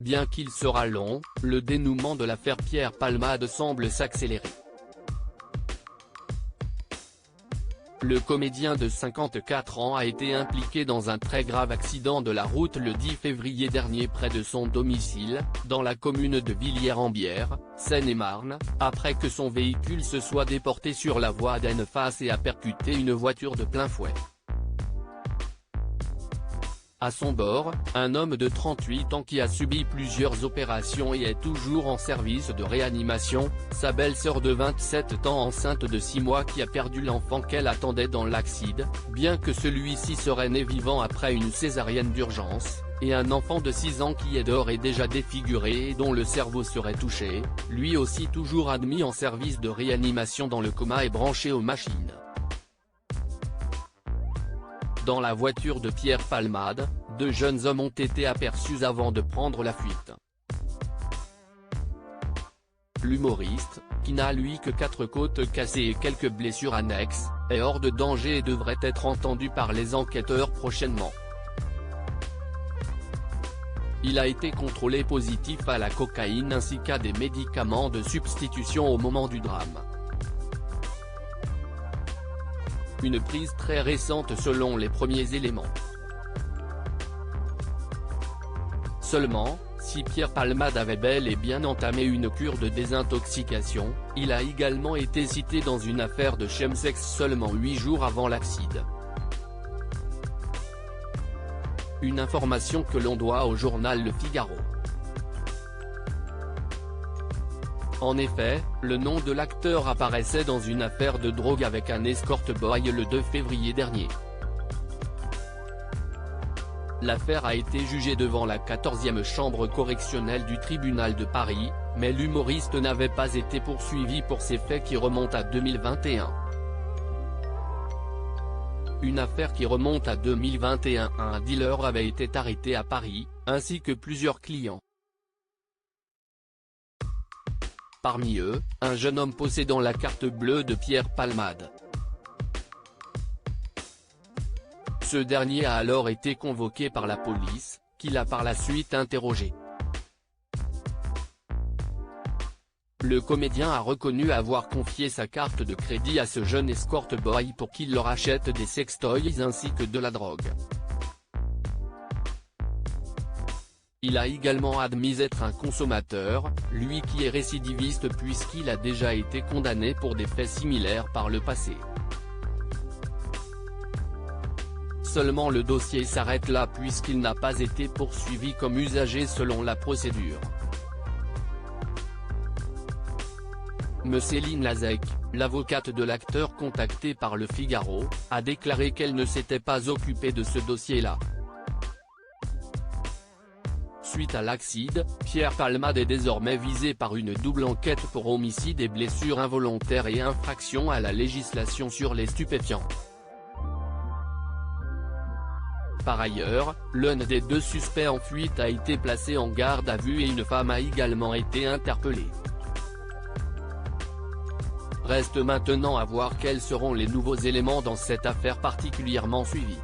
Bien qu'il sera long, le dénouement de l'affaire Pierre Palmade semble s'accélérer. Le comédien de 54 ans a été impliqué dans un très grave accident de la route le 10 février dernier près de son domicile, dans la commune de Villiers-en-Bière, Seine-et-Marne, après que son véhicule se soit déporté sur la voie d'en-face et a percuté une voiture de plein fouet. À son bord, un homme de 38 ans qui a subi plusieurs opérations et est toujours en service de réanimation, sa belle-sœur de 27 ans enceinte de 6 mois qui a perdu l'enfant qu'elle attendait dans l'accident, bien que celui-ci serait né vivant après une césarienne d'urgence, et un enfant de 6 ans qui est d'ores et déjà défiguré et dont le cerveau serait touché, lui aussi toujours admis en service de réanimation dans le coma et branché aux machines. Dans la voiture de Pierre Palmade, 2 jeunes hommes ont été aperçus avant de prendre la fuite. L'humoriste, qui n'a lui que 4 côtes cassées et quelques blessures annexes, est hors de danger et devrait être entendu par les enquêteurs prochainement. Il a été contrôlé positif à la cocaïne ainsi qu'à des médicaments de substitution au moment du drame. Une prise très récente selon les premiers éléments. Seulement, si Pierre Palmade avait bel et bien entamé une cure de désintoxication, il a également été cité dans une affaire de chemsex seulement 8 jours avant l'accident. Une information que l'on doit au journal Le Figaro. En effet, le nom de l'acteur apparaissait dans une affaire de drogue avec un escort boy le 2 février dernier. L'affaire a été jugée devant la 14e chambre correctionnelle du tribunal de Paris, mais l'humoriste n'avait pas été poursuivi pour ces faits qui remontent à 2021. Une affaire qui remonte à 2021, un dealer avait été arrêté à Paris, ainsi que plusieurs clients. Parmi eux, un jeune homme possédant la carte bleue de Pierre Palmade. Ce dernier a alors été convoqué par la police, qui l'a par la suite interrogé. Le comédien a reconnu avoir confié sa carte de crédit à ce jeune escort boy pour qu'il leur achète des sextoys ainsi que de la drogue. Il a également admis être un consommateur, lui qui est récidiviste puisqu'il a déjà été condamné pour des faits similaires par le passé. Seulement le dossier s'arrête là puisqu'il n'a pas été poursuivi comme usager selon la procédure. Céline Lazec, l'avocate de l'acteur contactée par Le Figaro, a déclaré qu'elle ne s'était pas occupée de ce dossier-là. Suite à l'accident, Pierre Palmade est désormais visé par une double enquête pour homicide et blessures involontaires et infraction à la législation sur les stupéfiants. Par ailleurs, l'un des 2 suspects en fuite a été placé en garde à vue et une femme a également été interpellée. Reste maintenant à voir quels seront les nouveaux éléments dans cette affaire particulièrement suivie.